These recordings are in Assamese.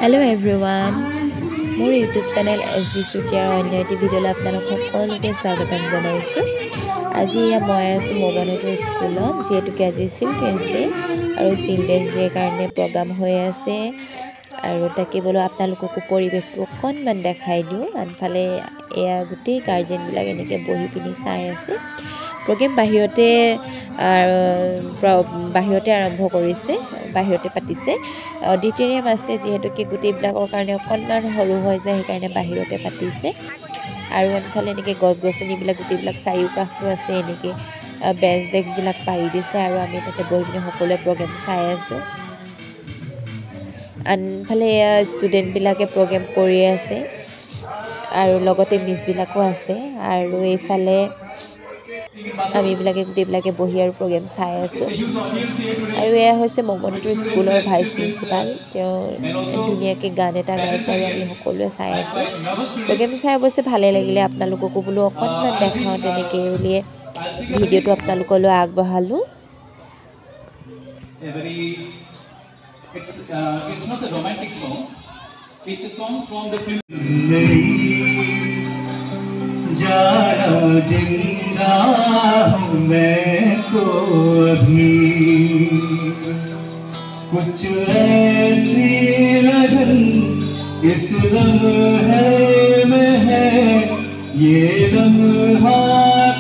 Hello everyone, মোৰ YouTube চেনেল SB Sutiar অন্য এটি ভিডিঅ'লৈ আপোনালোকক সকলোকে স্বাগতম জনাইছোঁ। আজি মই আছোঁ মোবাইলৰ স্কুলত যিহেতুকে আজি চিলড্ৰেনছ ডে আৰু চিলড্ৰেনছ ডে কাৰণে প্ৰগ্ৰাম হৈ আছে আৰু তাকে বোলো আপোনালোককো পৰিৱেশটো অকণমান দেখাই দিওঁ। আনফালে এয়া গোটেই গাৰ্জেনবিলাক এনেকৈ বহি পিনি চাই আছে। প্ৰগ্ৰেম বাহিৰতে আৰম্ভ কৰিছে, বাহিৰতে পাতিছে। অডিটৰিয়াম আছে যিহেতুকে গোটেইবিলাকৰ কাৰণে অকণমান সৰু হৈ যায়, সেইকাৰণে বাহিৰতে পাতিছে। আৰু আনফালে এনেকৈ গছ গছনিবিলাক গোটেইবিলাক চাৰিওকাষটো আছে, এনেকৈ বেঞ্চ ডেস্কবিলাক পাৰি দিছে আৰু আমি তাতে বহি পিনি সকলোৱে প্ৰগ্ৰেম চাই আছোঁ। আনফালে ষ্টুডেণ্টবিলাকে প্ৰগ্ৰেম কৰি আছে আৰু লগতে মিছবিলাকো আছে আৰু এইফালে আমিবিলাকে গোটেইবিলাকে বহি আৰু প্ৰগ্ৰেম চাই আছোঁ। আৰু এয়া হৈছে মোমনটোৰ স্কুলৰ ভাইচ প্ৰিন্সিপাল, তেওঁ ধুনীয়াকৈ গান এটা গাইছে আৰু আমি সকলোৱে চাই আছোঁ। প্ৰগ্ৰেম চাই অৱশ্যে ভালেই লাগিলে, আপোনালোককো বোলো অকণমান দেখাওঁ, তেনেকৈ বুলিয়ে ভিডিঅ'টো আপোনালোকলৈ আগবঢ়ালোঁ। It's not a romantic song. It's a song from the film. जाना जिंदा हूँ मैं तो अभी कुछ ऐसी लगन इस लम्हे में है, ये लम्हा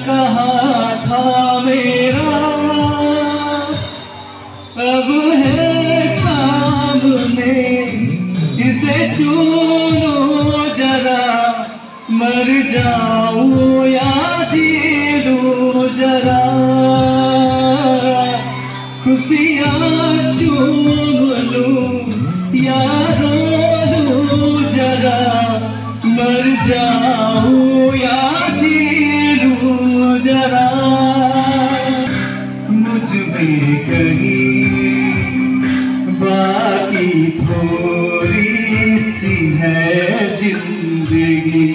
कहाँ था मेरा, अब है सामने, इसे चुनो जरा, मर जाऊं या जी लूं जरा, खुशियाँ चूम लूं या रो लूं जरा, मर जाऊं या जी लूं जरा, मुझ में कहीं बाकी थोड़ी सी है जिंदगी,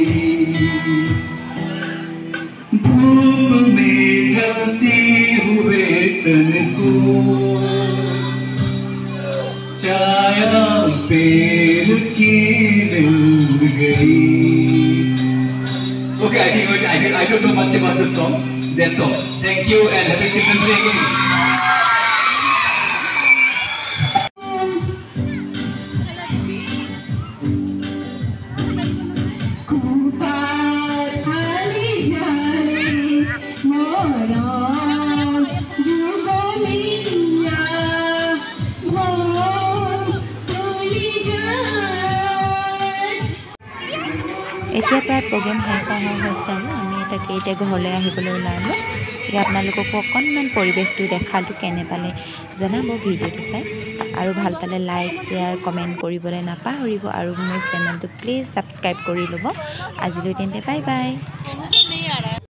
धूप में जलती हुए तन को छाया पेड़ की मिल गई। Okay, I don't know much about this song. That's all. Thank you and happy Children's Day again. এতিয়া প্ৰায় প্ৰগ্ৰেম শেষ হোৱা হৈছে আৰু আমি তাকে এতিয়া ঘৰলৈ আহিবলৈ ওলালোঁ। এতিয়া আপোনালোককো অকণমান পৰিৱেশটো দেখালোঁ, কেনে পালে জনাব ভিডিঅ'টো চাই, আৰু ভাল পালে লাইক শ্বেয়াৰ কমেণ্ট কৰিবলৈ নাপাহৰিব আৰু মোৰ চেনেলটো প্লিজ ছাবস্ক্ৰাইব কৰি ল'ব। আজিলৈ তেন্তে বাই বাই।